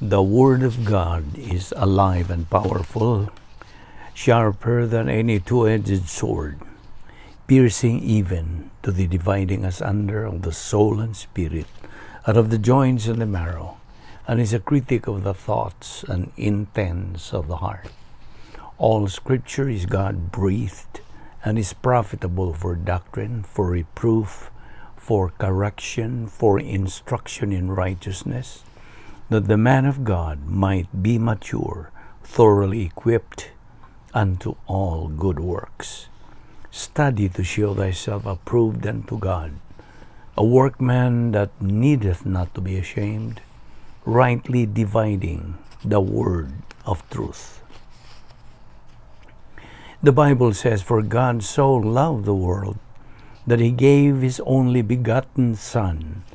The Word of God is alive and powerful, sharper than any two-edged sword, piercing even to the dividing asunder of the soul and spirit, and of the joints and the marrow, and is a critic of the thoughts and intents of the heart. All Scripture is God-breathed and is profitable for doctrine, for reproof, for correction, for instruction in righteousness, that the man of God might be mature, thoroughly equipped unto all good works. Study to show thyself approved unto God, a workman that needeth not to be ashamed, rightly dividing the word of truth. The Bible says, "For God so loved the world, that he gave his only begotten Son,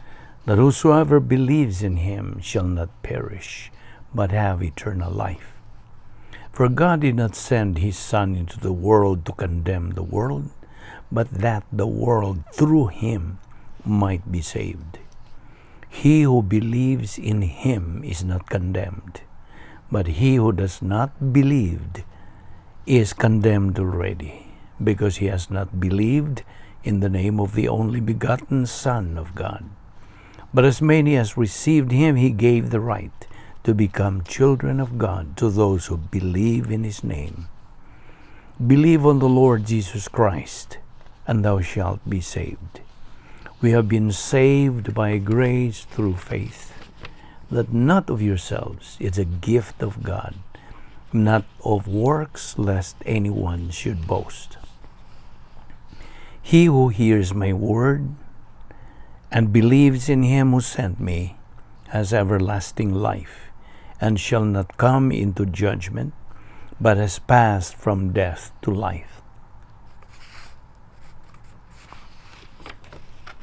that whosoever believes in him shall not perish, but have eternal life. For God did not send his Son into the world to condemn the world, but that the world through him might be saved. He who believes in him is not condemned, but he who does not believe is condemned already, because he has not believed in the name of the only begotten Son of God. But as many as received him, he gave the right to become children of God to those who believe in his name. Believe on the Lord Jesus Christ, and thou shalt be saved." We have been saved by grace through faith, that not of yourselves, it's a gift of God, not of works, lest anyone should boast. He who hears my word and believes in him who sent me has everlasting life, and shall not come into judgment, but has passed from death to life.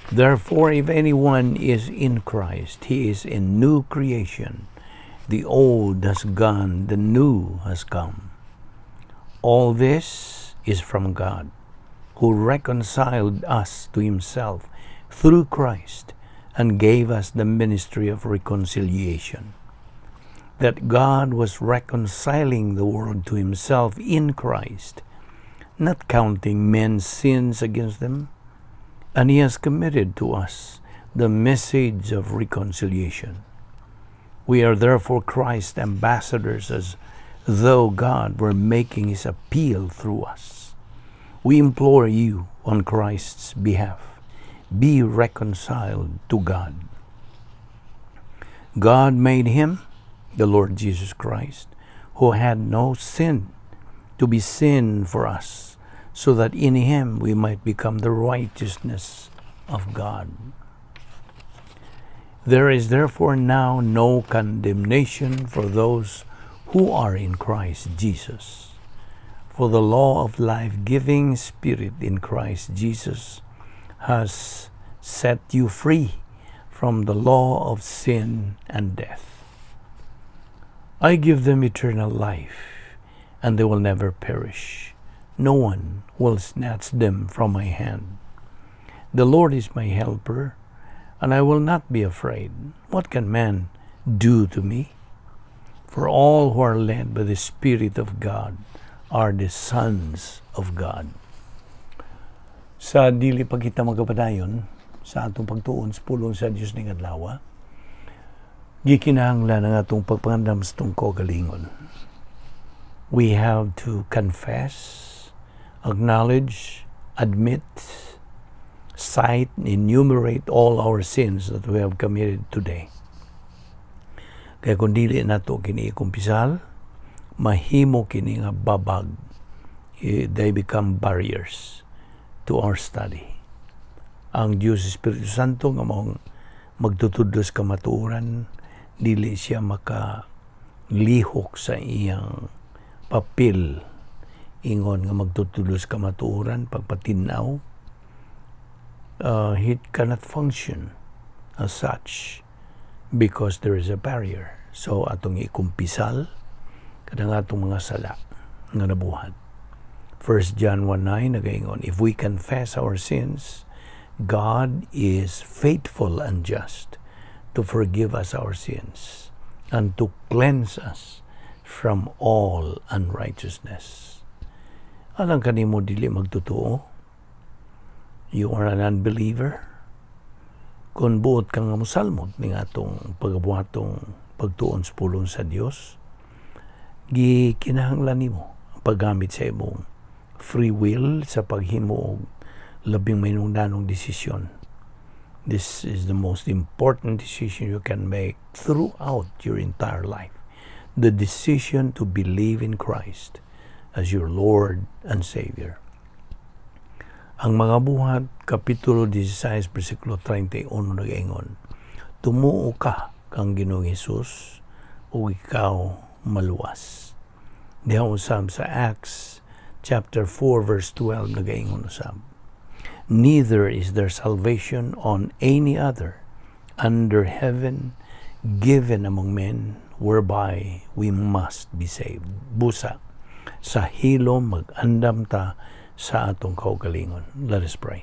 Therefore, if anyone is in Christ, he is a new creation. The old has gone, the new has come. All this is from God, who reconciled us to himself through Christ, and gave us the ministry of reconciliation. That God was reconciling the world to himself in Christ, not counting men's sins against them, and he has committed to us the message of reconciliation. We are therefore Christ's ambassadors, as though God were making his appeal through us. We implore you on Christ's behalf, be reconciled to God. God made him, the Lord Jesus Christ, who had no sin, to be sin for us, so that in him we might become the righteousness of God. There is therefore now no condemnation for those who are in Christ Jesus. For the law of life-giving Spirit in Christ Jesus has set you free from the law of sin and death. I give them eternal life, and they will never perish. No one will snatch them from my hand. The Lord is my helper, and I will not be afraid. What can man do to me? For all who are led by the Spirit of God are the sons of God. Sa dili pa kita magapadayon, sa atong pagtuon sa pulong sa Diyos ning adlaw, gikinahanglan ang atong pagpangandam sa itong kaugalingon. We have to confess, acknowledge, admit, cite, enumerate all our sins that we have committed today. Kaya kung dili nato kini kumpisal, mahimo kini nga babag. They become barriers to our study. Ang Diyos Espiritu Santo nga maong magtutudlos kamatuoran, dili siya makalihok sa iyang papel ingon nga magtutudlos kamatuoran pagpatinaw. It cannot function as such because there is a barrier. So atong ikumpisal kadang atong mga sala nga nabuhat. 1 John 1:9 nagaingon, if we confess our sins, God is faithful and just to forgive us our sins and to cleanse us from all unrighteousness. Alang kanimo dili magtotoo? You are an unbeliever? Kung buot kang musalmod ning atong pagabuhatong pagtuon sa pulong sa Dios, gikinahanglan nimo ang paggamit sa imong free will sa paghimo og labing maynundanong desisyon. This is the most important decision you can make throughout your entire life. The decision to believe in Christ as your Lord and Savior. Ang mga buhat, Kapitulo 16, versikulo 31, nag-ingon, tumuo ka kang Ginoong Hesus o ikaw maluwas. Diha usab sa Acts chapter 4, verse 12, nag-ingon usab, neither is there salvation on any other under heaven given among men whereby we must be saved. Busa, sa hilom mag-andam ta sa atong kaugalingon. Let us pray.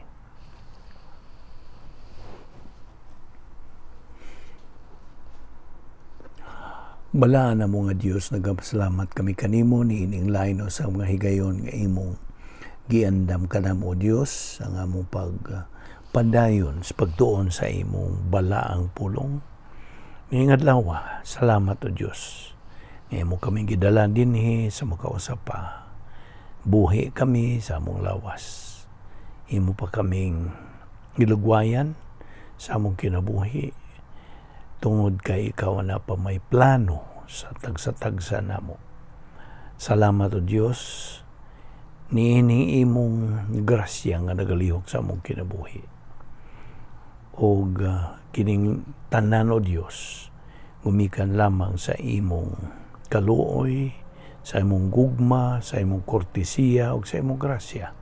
Balaan na mo nga Diyos, nagapasalamat kami kanimo ni ining layno sa mga higayon nga imong giandam ka na mo Diyos ang among pagpadayon sa pagtuon sa imong balaang pulong. Ngayong adlaw, salamat o Diyos. Ngayon mo kami gidala dinhi sa makausap pa. Buhi kami sa among lawas. Imo pa kaming gilugwayan sa among kinabuhi. Tungod kay ikaw na pa may plano sa tagsa-tagsa namo. Salamat o Diyos. Niining imong grasya nga nagalihok sa among kinabuhi. O kining tanan o Diyos, gumikan lamang sa imong kaluoy, sa imong gugma, sa imong kortesiya, o sa imong grasya.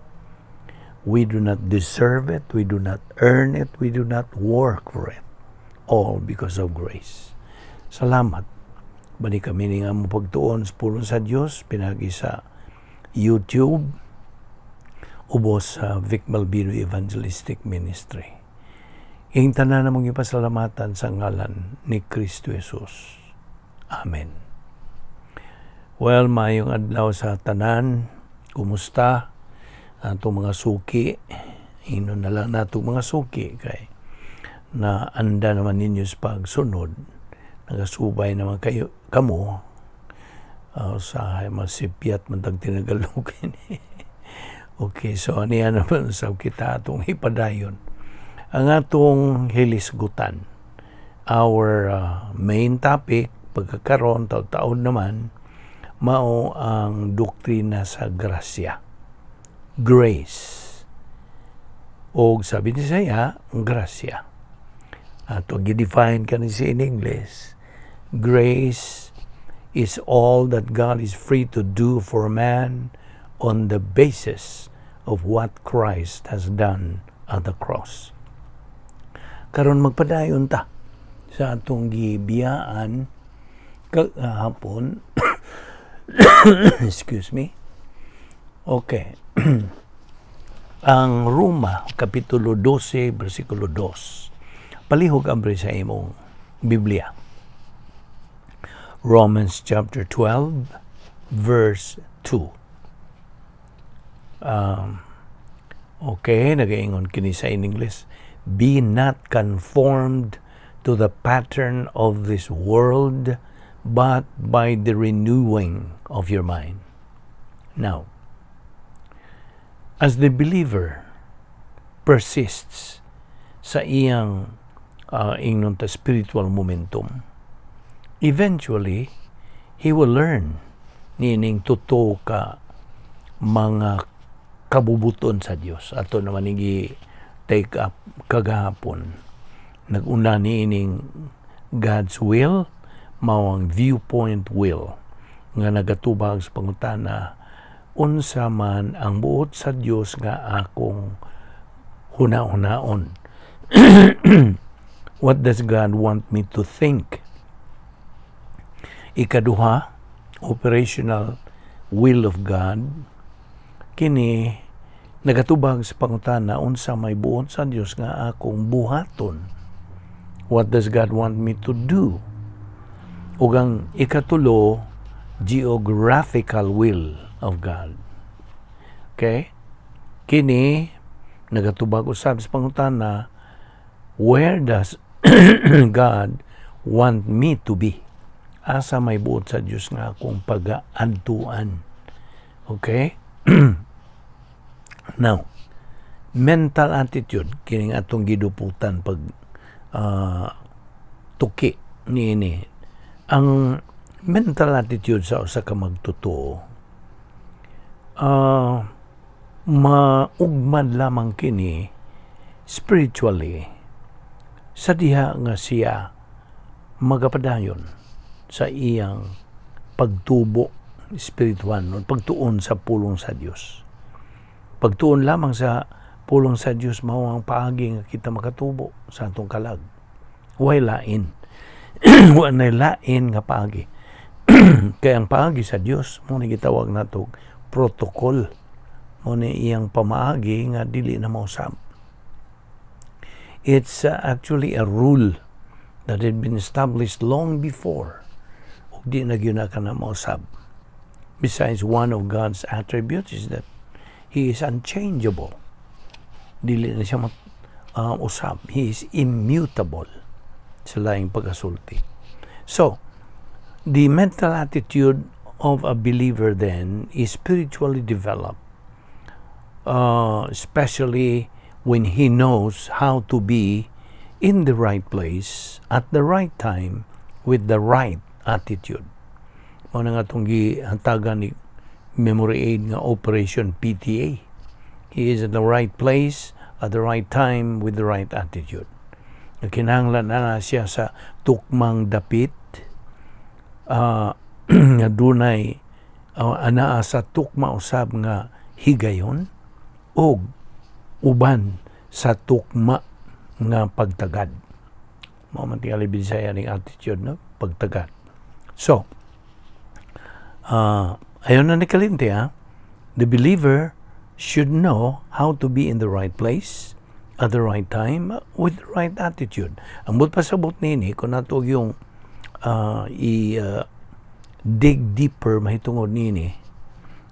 We do not deserve it, we do not earn it, we do not work for it. All because of grace. Salamat. Bani kami ni nga mo pagtuon sa pulong sa Diyos, pinagi sa YouTube, ubos sa Vic Malbino Evangelistic Ministry. Ing tanan namong ipasalamatan sa ngalan ni Kristo Jesus. Amen. Well, mayong adlaw sa tanan. Kumusta? Atong mga suki. Ino na lang natong mga suki kay na anda naman ninyo sa pagsunod. Nagasubay naman kayo, kamo sa masipyat mantag tinagalugin. Okay, so aniya naman sa kita atong ipadayon. Ang atong hilisgutan. Our main topic, pagkakaroon, taon-taon naman, mao ang doktrina sa grasya. Grace. O sabi ni saya, grasya. To define kanisi in English, grace is all that God is free to do for man on the basis of what Christ has done at the cross. Karon magpadayon ta sa atong gibiyaan kahapon. Excuse me. Okay. Ang Roma, Kapitulo 12, versikulo 2. Palihog ambre sa imong Biblia. Romans chapter 12, verse 2. Okay, nagaingon kini sa in English. Be not conformed to the pattern of this world, but by the renewing of your mind. Now, as the believer persists sa iyang ingnon ta spiritual momentum, eventually he will learn nining totoo ka mga kabubuton sa Dios. Ato naman nigi take up kagahapon. Nag-una niining God's will, mao ang viewpoint will nga nagatubag sa pangutana unsa man ang buot sa Dios nga akong huna-hunaon. What does God want me to think? Ikaduha, operational will of God, kini nagatubag sa pangutana unsa may buot sa Dios nga akong buhaton. What does God want me to do? ug ang ikatulo, geographical will of God. Okay? Kini nagatubag usab sa pangutana, where does God want me to be? Asa may buot sa Dios nga akong pag-adtuan. Okay? Now, mental attitude, kini atong giduputan pag tuki niini. Ang mental attitude sa usa ka magtotoo, maugmad lamang kini spiritually sa diha nga siya magapadayon sa iyang pagtubo spiritual, pagtuon sa pulong sa Dios. Pagtuon lamang sa pulong sa Dios mao ang paagi nga kita makatubo sa atong kalag. Way lain. Wa na lain nga paagi. Kaya ang paagi sa Dios mo ni gitawag nato protocol. Mo ni iyang pamaagi nga dili na mausab. It's actually a rule that had been established long before. Ug di na gyud ka na mausab. Besides, one of God's attributes is that He is unchangeable. Dili na siya usab. He is immutable sa laing pagkasulti. So, the mental attitude of a believer then is spiritually developed, especially when he knows how to be in the right place at the right time with the right attitude. Mao na nga itong gihantagan ni Memory Aid nga Operation PTA. He is at the right place at the right time with the right attitude. Kinahanglan na siya sa tukmang dapit, nga dunay anaa sa tukma usab nga higayon o uban sa tukma nga pagtagad. Mao man tingali Bisaya ning attitude, no? Pagtagad. So, ayon na nakalinti, the believer should know how to be in the right place at the right time with the right attitude. Ang but pasabot nini kung nato yung dig deeper mahitungod nini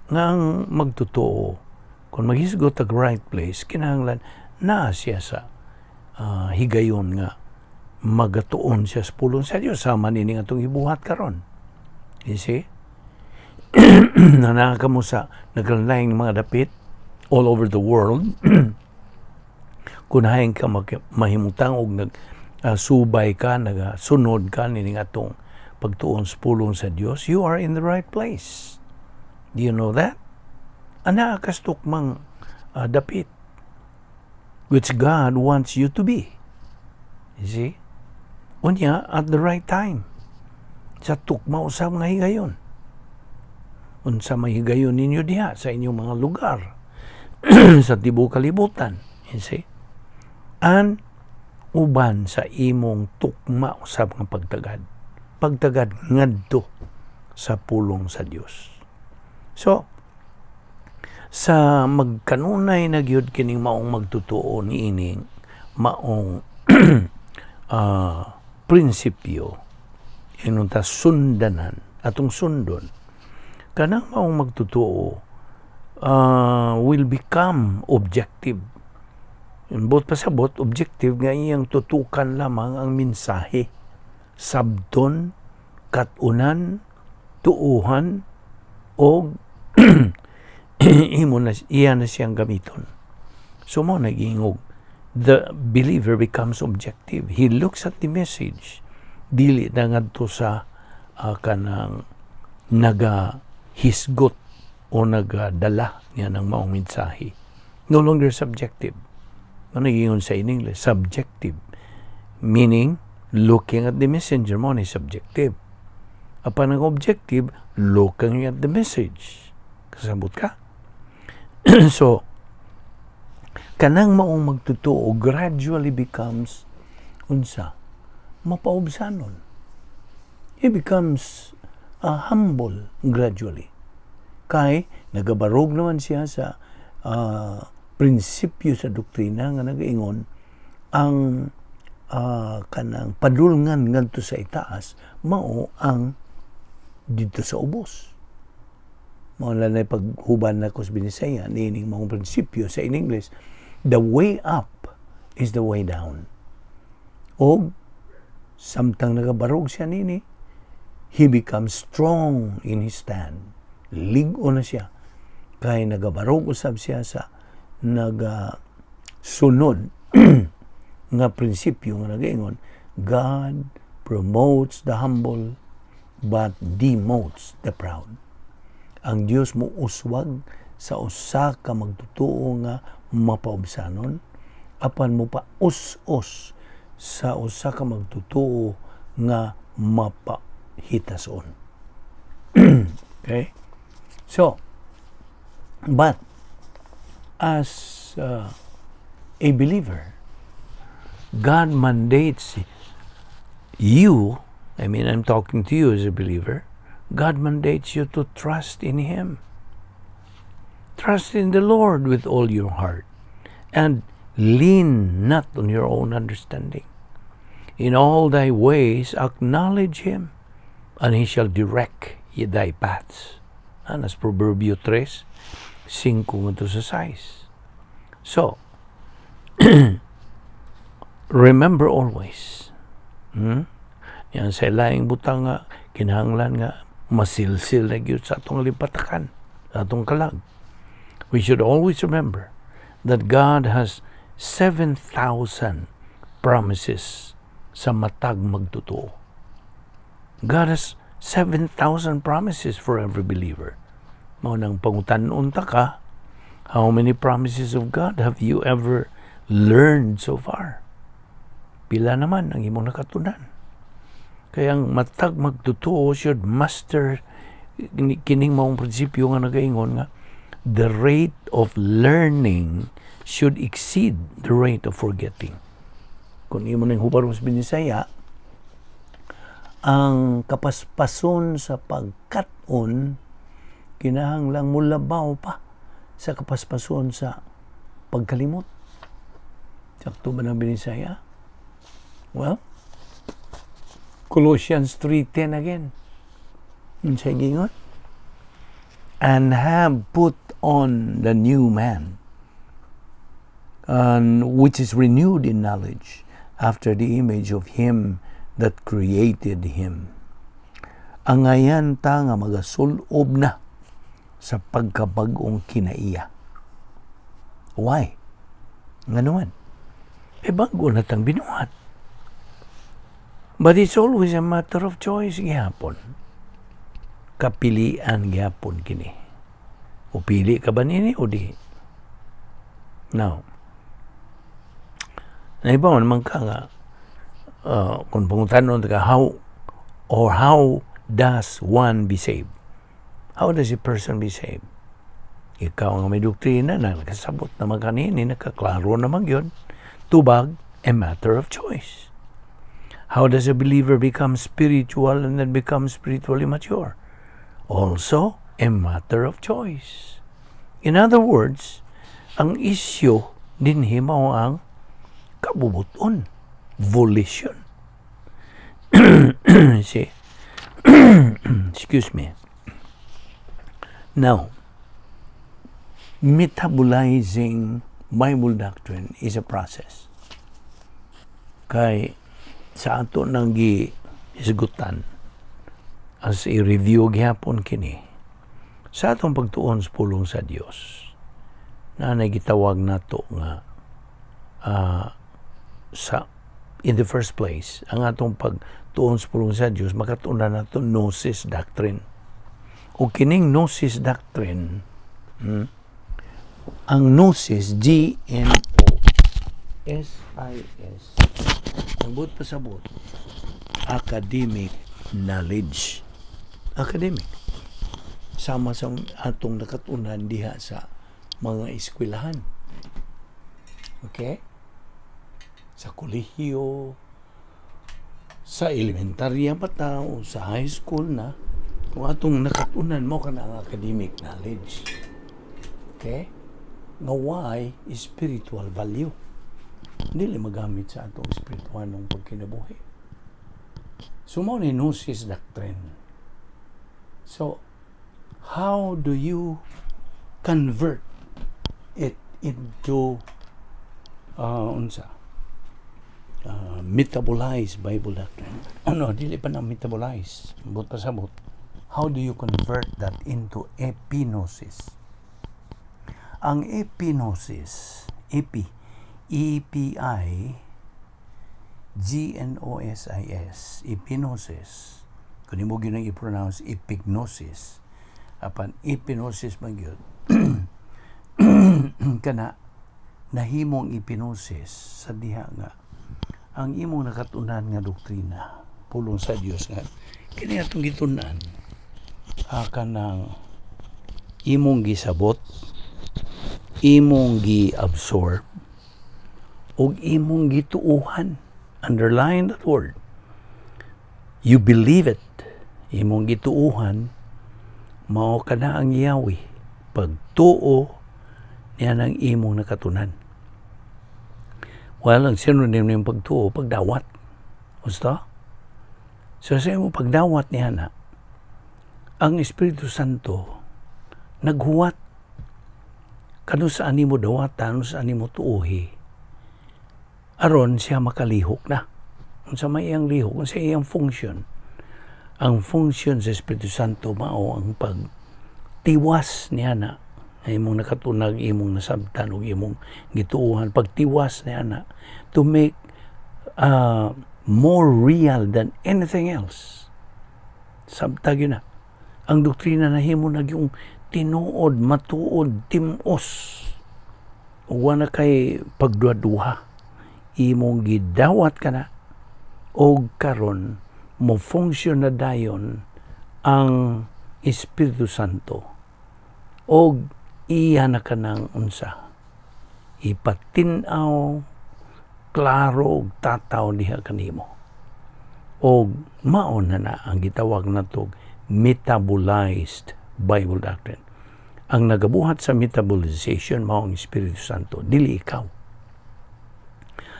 nga ang magtotoo kung maghisgot ang right place, kinahanglan na siya sa higayon nga magatuon siya sa pulong sa Diyos sama nini nga itong ibuhat karon. You see? Na nakakamo sa naglalayang mga dapit all over the world. Kung hayang ka mahimutang og subay ka, nagasunod ka nini atong pagtuon sa pulong sa Dios, you are in the right place. Do you know that? Ana kastukmang dapit which God wants you to be. You see? Unya at the right time. Sa tukma usab nga higayon. Unsa may higayon ninyo diha sa inyong mga lugar sa tibuok kalibutan. You see? And uban sa imong tukma usab nga pagtagad. Pagtagad ngadto sa pulong sa Dios. So, sa magkanunay na gyud kining maong magtutuo niining maong prinsipyo inunta sundanan atong sundon kanang maong magtutuo will become objective. Bot pasabot, objective nga iyang tutukan lamang ang mensahe. Sabton, katunan, tuuhan, o iya na siyang gamiton. So mo nagingog. The believer becomes objective. He looks at the message. Dili na ngadto sa kanang nagahisgot o nagadala niya ng maong mensahe. No longer subjective. Ano naging sa in English? Subjective. Meaning, looking at the messenger mo ni subjective. Apan ang objective, looking at the message. Kasabot ka? So, kanang maong magtutuo gradually becomes unsa? Mapaubsanon. He becomes humble gradually. Kay nagabarog naman siya sa prinsipyo sa doktrina nga nagaingon ang kanang padulngan ngadto sa itaas mao ang dito sa ubos. Mao na paghuban na ko sa Binisaya nining mga prinsipyo sa in English, the way up is the way down. O samtang nagabarog siya nini, he becomes strong in his stand. Ligo na siya kay nagabarog usab siya sa sunod nga prinsipyo nga nagaingon, God promotes the humble but demotes the proud. Ang Dios mo uswag sa usa ka magtutuo nga mapaubsanon, apan mo pa us-us sa usa ka magtutuo nga mapahitason. Okay? So, but as a believer, God mandates you, I'm talking to you as a believer, God mandates you to trust in Him. Trust in the Lord with all your heart and lean not on your own understanding. In all thy ways acknowledge Him, and He shall direct thy paths. As Proverbio 3, 5 sa 6. So, remember always, yan sa laing butang nga, kinahanglan nga, masilsil na gyud sa atong lipatakan, sa atong kalag. We should always remember that God has 7,000 promises sa matag magtotoo. God has 7,000 promises for every believer. Mao nang pangutan-on ta ka, how many promises of God have you ever learned so far? Pila naman ang imong nakatunan. Kaya ang matag magtotoo should master kining maong prinsipyo nga nagaingon nga, the rate of learning should exceed the rate of forgetting. Kung imo nang hubarong sa Binisaya, ang kapaspason sa pagkat-on kinahanglang mulabaw pa sa kapaspason sa pagkalimot. Sakto ba ng Binisaya? Well, Colossians 3:10 again. Unsay gingon? And have put on the new man, which is renewed in knowledge after the image of Him that created him. Angayan ta nga magasulob na sa pagkabag-ong kinaiya. Why? Nganuman? Bago na tang binuhat. But it's always a matter of choice gihapon. Kapilian gihapon kini. O pili ka ba nini o di? Now, naibaw naman ka nga, kung pangutanon ka, how does one be saved? How does a person be saved? Ikaw nga may doktrina na nakasabot naman kanini, nakaklaro naman yun. Tubag, a matter of choice. How does a believer become spiritual and then become spiritually mature? Also, a matter of choice. In other words, ang issue din himaw ang kabubuton, volition. See? Excuse me. Now, metabolizing Bible doctrine is a process. Kay sa ato nang giisgutan as i-review gihapon kini sa atong pagtuon sa pulong sa Dios na nagitawag nato nga in the first place ang atong pagtuon sa pulong sa Dios makatunan nato gnosis doctrine. O kining gnosis doctrine, ang gnosis, G-N-O-S-I-S, nabot pa sabot, academic knowledge. Academic. Sama sa atong nakatunan diha sa mga eskwelahan. Okay? Sa kolehiyo, sa elementarya pa tao, sa high school na, kung atong nakatunan mo ka na ang academic knowledge. Okay? Nga why is spiritual value. dili magamit sa atong espirituhanong pagkinabuhi. So, mao ni Gnosis doctrine. So, how do you convert it into metabolized Bible doctrine? Dili pa na metabolize. But pasabot, how do you convert that into epignosis? Ang epignosis, E-P-I-G-N-O-S-I-S, epignosis, kung mo ginang i-pronounce epignosis, apan epignosis man yun, kana, nahimong epignosis sa diha nga, ang imong nakatunan nga doktrina, pulong sa Dios nga, kini atong gitunan, kanang imong gisabot, imong gi-absorb, o imong gituuhan. Underline that word. You believe it. Imong gituuhan, mao kana ang Yahweh. Pagtuo niya ng imong nakatunan. Well, ang synonym ng pagtuo, pagdawat. Gusto? So sa imong pagdawat niya na, ang Espiritu Santo naghuwat kano sa animo dawatan, sa animo tuuhi, aron siya makalihok na. Kung sa may iyang lihok, kung sa iyang function, ang function sa Espiritu Santo mao ang pagtiwas niya na, imong nakatunag, imong nasabtan, o imong gituuhan, pagtiwas niya na, to make more real than anything else. Sabtag yun na. Ang doktrina na himo nag yung tinuod, matuod, timos. Uwa na kay pagduha-duha. Imong gidawat ka na, o karon mo function na dayon ang Espiritu Santo. O iya na ka ng unsa. Ipatinaw, klaro, tataw diha kanimo. O maon na ang gitawag na to metabolized Bible doctrine. Ang nagabuhat sa metabolization mao ang Espiritu Santo, dili ikaw.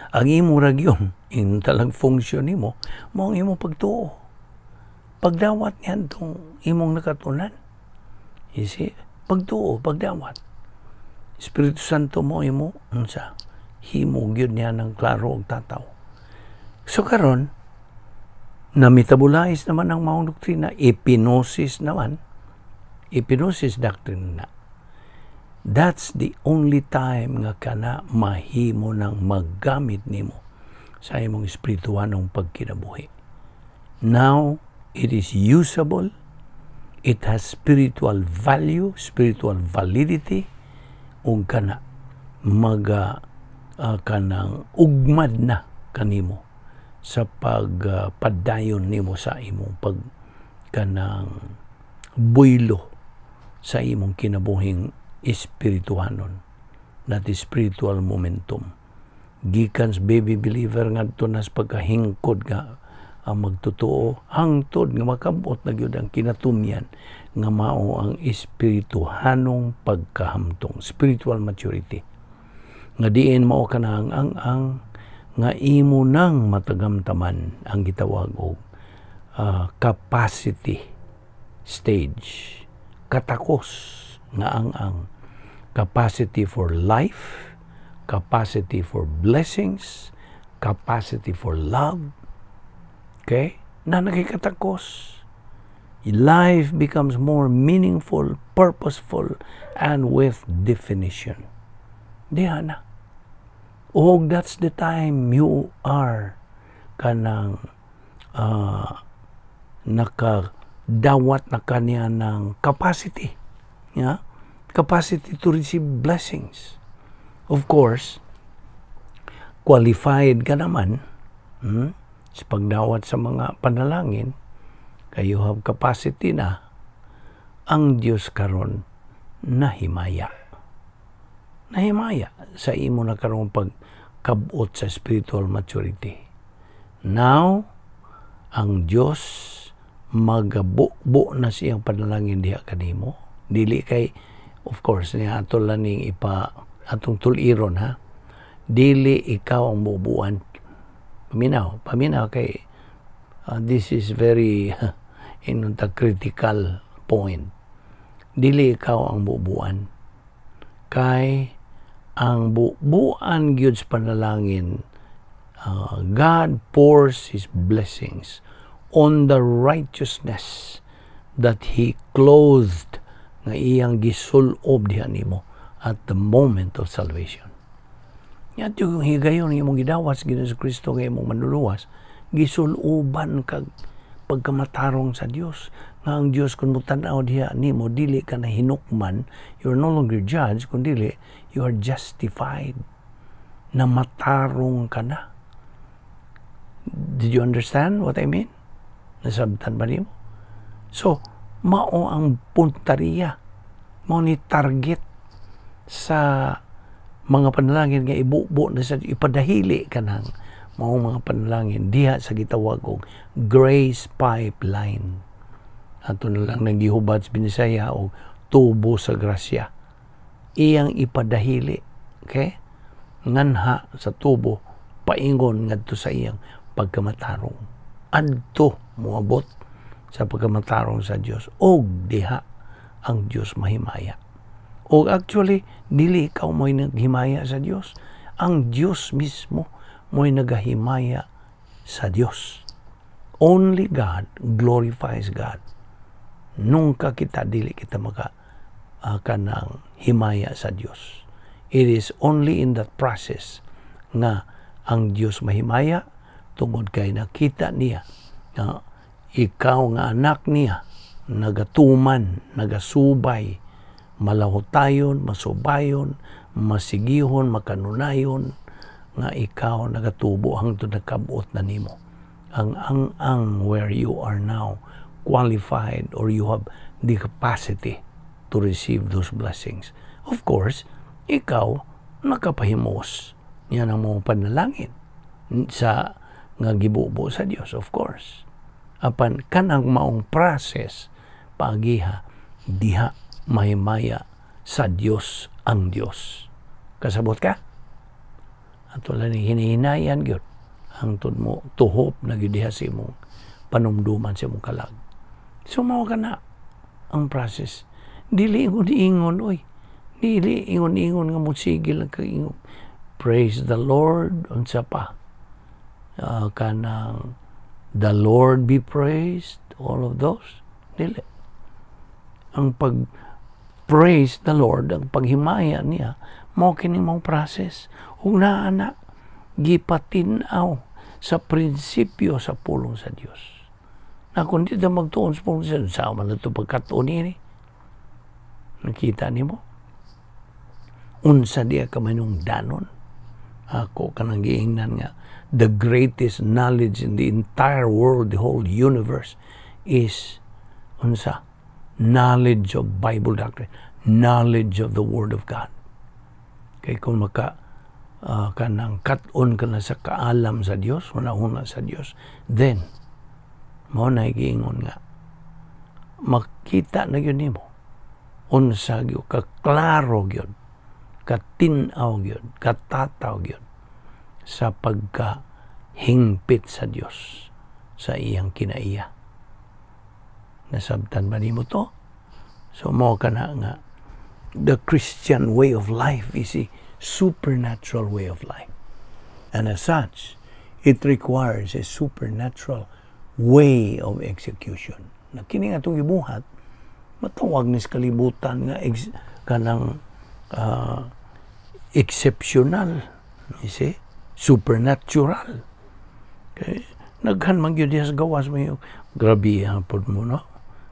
Ang imong ragyong, yung talang function nimo, mao ang imong pagtuo. Pagdawat niyan tong imong nakatunan. You see? Pagtuo, pagdawat. Espiritu Santo mo imo, unsa? Himo gyud niya ng klaro og tataw. So karon, na-metabolize naman ang maong doktrina, epignosis naman, epignosis doctrine na. That's the only time nga kana mahimo nang maggamit nimo sa imong espirituhanong pagkinabuhi. Now, it is usable, it has spiritual value, spiritual validity, ug kana kanang ugmad na kanimo sa pagpadayon nimo sa imong kanang buylo sa imong kinabuhing espirituhanon, that is spiritual momentum. Gikan sa baby believer ngadto nas pagkahingkod nga ang magtotoo, hangtod nga makabot na gyud ang kinatumyan nga mao ang espirituhanong pagkahamtong, spiritual maturity. Nga diin mao kanang ang nga imo nang matagamtaman ang gitawag og capacity stage, katakos nga ang capacity for life, capacity for blessings, capacity for love. Okay? Na nakikatakos. Life becomes more meaningful, purposeful, and with definition. Diha na. O that's the time you are kanang nakadawat na kanya ng capacity. Yeah? Capacity to receive blessings. Of course, qualified ka naman sa pagdawat sa mga panalangin, kayo have capacity na, ang Diyos karon nahimaya. Nahimaya sa imo na karon pagkabot sa spiritual maturity. Now, ang Diyos magabuo na siyang panalangin diha kanimo. Dili kay, of course, niya atol laning atong tuliron ha. dili ikaw ang bubuan. Paminaw kay this is very critical point. Dili ikaw ang bubuan. Kay ang bubuan gyud sa panalangin, God pours His blessings on the righteousness that He clothed nga iyang gisulob diha nimo at the moment of salvation. Yan yung higayon imong gidawas Ginoong Kristo nga imong manluluwas, gisuloban kag pagkamatarong sa Dios. Nga ang Dios kun mutanaw diha nimo, dili ka na hinukman, you are no longer judged, kundi you are justified. Na matarong ka na. Did you understand what I mean? Nasabtan ba nimo? So, mao ang puntariya, mao ni target sa mga panalangin nga ibubo na sa ipadahili ka ng mga panalangin diha sa gitawag og grace pipeline. Ato na lang naghihubad sa Binisaya og tubo sa grasya. Iyang ipadahili, okay? Nganha sa tubo paingon ngadto sa iyang pagkamatarong. Adto moabot sa pagkamatarong sa Dios og diha ang Dios mahimaya. O actually, dili ikaw mo'y naghimaya sa Diyos. Ang Diyos mismo mo'y naghimaya sa Diyos. Only God glorifies God. Nungka kita, dili kita kanang himaya sa Diyos. It is only in that process nga ang Diyos mahimaya tungod kay nakita niya na ikaw nga anak niya nagatuman, nagasubay, malahutayon, masubayon, masigihon, makanunayon, nga ikaw nagatubo hangtod nagkabuot na nimo. Ang where you are now qualified or you have the capacity to receive those blessings. Of course, ikaw nakapahimos niya ng mga panalangin sa nga gibubo sa Dios, of course. Apan kanang maong process pagiha diha mahimaya sa Dios ang Dios. Kasabot ka? Ato lang ni hinihinayan gyud hangtod mo tuhop na gyud diha sa imong panumduman sa imong kalag. So mao kana ang process. Dili ingon oy. Dili ingon nga musigil kag ingon. Praise the Lord unsa pa. Kanang the Lord be praised, all of those. Dili. Ang praise the Lord, ang paghimaya niya, mao kining mong process. Ug naa na gipatinaw sa prinsipyo sa pulong sa Dios. Na kung di na magtuon sa pulong sa Dios, saan man ito pagkatuon ini? Nakita nimo? Unsa diya ka manung danon? Ako kanang giingnan nga, the greatest knowledge in the entire world, the whole universe, is unsa? Knowledge of Bible doctrine, knowledge of the Word of God. Kaya kung kanang kat-on ka na sa kaalam sa Diyos, una sa Diyos, then, mo na igiingon nga, makita na yun nimo, unsa yun, kaklaro yun, katinaw yun, katataw yun, sa pagkahingpit sa Diyos, sa iyang kinaiya. Nasabtan ba nimo to? So mo ka na nga, the Christian way of life is a supernatural way of life. And as such, it requires a supernatural way of execution. Na kini nga itong ibuhat, matawag ni sa kalibutan nga kanang exceptional. You see? Supernatural. Okay? Naghan man yun sa gawas mo yung grabe hapon mo, no?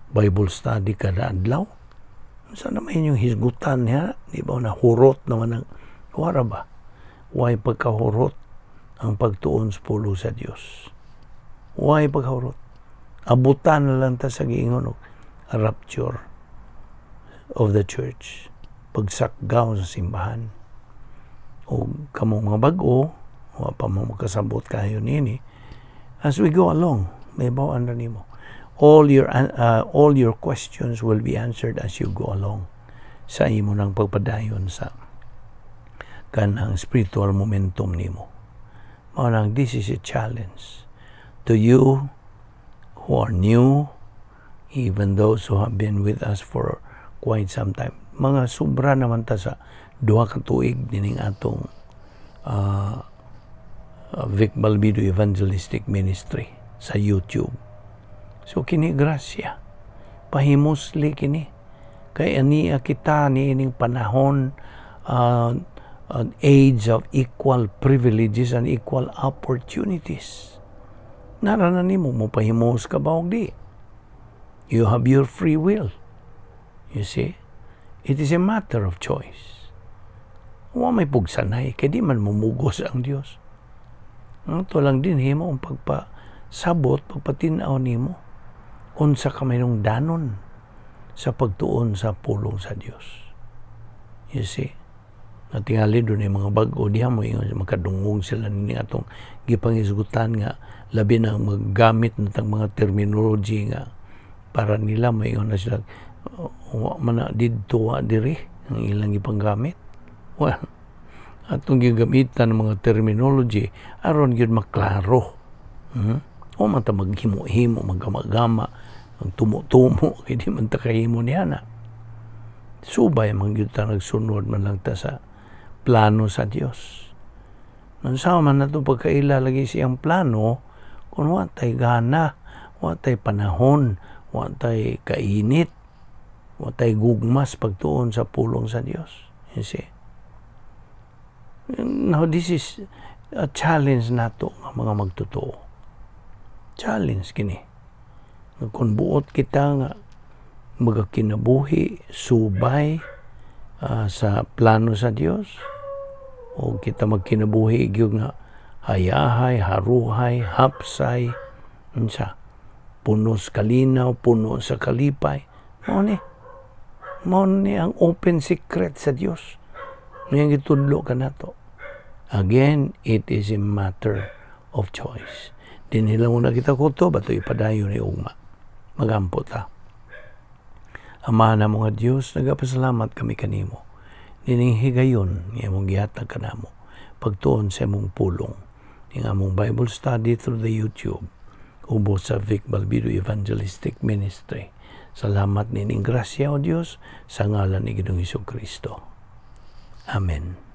Bible study kada adlaw. Saan naman yung hisgutan niya? Di ba na hurot naman ng wara ba? Why pagkahurot ang pagtuon sa pulo sa Dios? Why pagkahurot? Abutan na lang ta sa giingon og rapture of the church. Pagsakgaw sa simbahan. O kamong mga bag-o, o pa mo makasabot kayo nini. As we go along, may bawaan na nimo. All your questions will be answered as you go along sa imo nang pagpadayon sa kanang spiritual momentum nimo. Mao nang this is a challenge to you who are new, even those who have been with us for quite some time. Mga sobra naman ta sa 2 ka tuig dining atong Vic Balbido Evangelistic Ministry sa YouTube. So kini grasya, pahimusli kini. Kay aniya kita niining panahon, an age of equal privileges and equal opportunities. Naranan nimo mo pahimus ka ba og di? You have your free will. You see? It is a matter of choice. Wa may pugsanay, kay di man mumugos ang Dios. Ito lang din himo ang pagpasabot, pagpatinaw nimo unsa ka mayong danon sa pagtuon sa pulong sa Dios. You see? Natingali doon yung mga bago diha mo yung makadungong sila nini atong gipangisgutan nga labi na maggamit natang mga terminology nga para nila mayon na sila mana didto wa diri ang ilang gipanggamit. Well, atong gigamitan ng mga terminology aron gyud maklaro. O man ta maghimo-himo, magama-gama, magtumo-tumo, kay di man ta kahimo niya na. Subay man gyud ta nagsunod man lang ta sa plano sa Dios. Unsa man nato pagkaila lagi siyang plano kung wa tay gana, wa tay panahon, wa tay kainit, wa tay gugmas pagtuon sa pulong sa Dios. You see? Now, this is a challenge nato nga mga magtotoo. Challenge kini. Kung buot kita nga magakinabuhi, subay sa plano sa Dios, o kita magkinabuhi gyud nga hayahay, haruhay, hapsay, unsa, punos kalinaw, puno sa kalipay. Mao ni ang open secret sa Dios. Ngayon gitudlo ka nato. Again, it is a matter of choice. Dinila muna kita kuto, bato ipadayon ni ugma. Magampo ta. Amahan na mga Diyos, nagapasalamat kami kanimo. Dining higayon, nga mong gihatag ka namo. Pagtuon sa mong pulong. Nga mong Bible study through the YouTube. Ubo sa Vic Balbido Evangelistic Ministry. Salamat nining grasya o Diyos sa ngalan ni Ginoong Hesukristo. Amen.